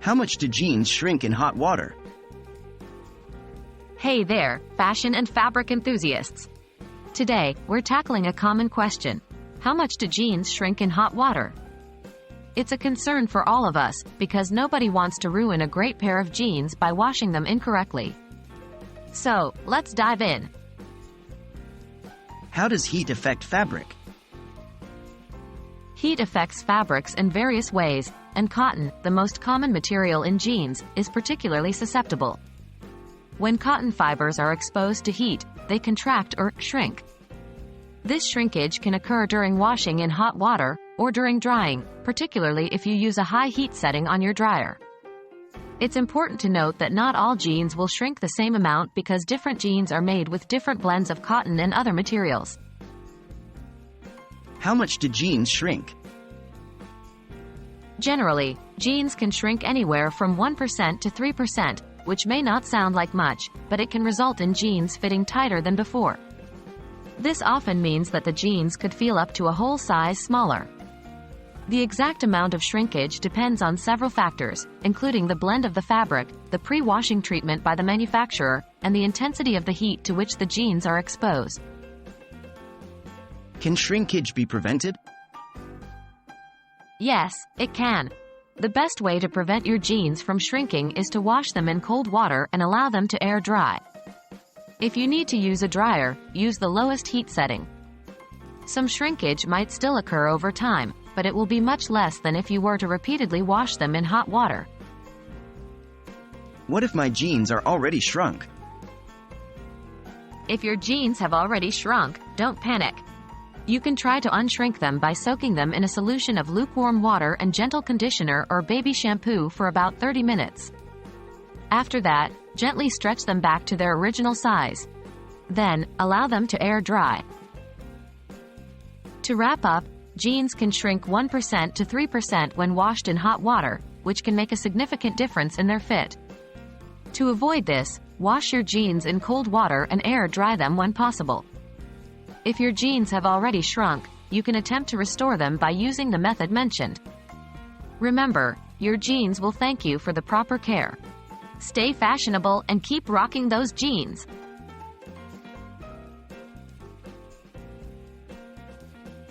How much do jeans shrink in hot water? Hey there, fashion and fabric enthusiasts. Today, we're tackling a common question. How much do jeans shrink in hot water? It's a concern for all of us, because nobody wants to ruin a great pair of jeans by washing them incorrectly. So, let's dive in. How does heat affect fabric? Heat affects fabrics in various ways, and cotton, the most common material in jeans, is particularly susceptible. When cotton fibers are exposed to heat, they contract or shrink. This shrinkage can occur during washing in hot water, or during drying, particularly if you use a high heat setting on your dryer. It's important to note that not all jeans will shrink the same amount because different jeans are made with different blends of cotton and other materials. How much do jeans shrink? Generally, jeans can shrink anywhere from 1% to 3%, which may not sound like much, but it can result in jeans fitting tighter than before. This often means that the jeans could feel up to a whole size smaller. The exact amount of shrinkage depends on several factors, including the blend of the fabric, the pre-washing treatment by the manufacturer, and the intensity of the heat to which the jeans are exposed. Can shrinkage be prevented? Yes, it can. The best way to prevent your jeans from shrinking is to wash them in cold water and allow them to air dry. If you need to use a dryer, use the lowest heat setting. Some shrinkage might still occur over time, but it will be much less than if you were to repeatedly wash them in hot water. What if my jeans are already shrunk? If your jeans have already shrunk, don't panic. You can try to unshrink them by soaking them in a solution of lukewarm water and gentle conditioner or baby shampoo for about 30 minutes. After that, gently stretch them back to their original size. Then, allow them to air dry. To wrap up, jeans can shrink 1% to 3% when washed in hot water, which can make a significant difference in their fit. To avoid this, wash your jeans in cold water and air dry them when possible. If your jeans have already shrunk, you can attempt to restore them by using the method mentioned. Remember, your jeans will thank you for the proper care. Stay fashionable and keep rocking those jeans.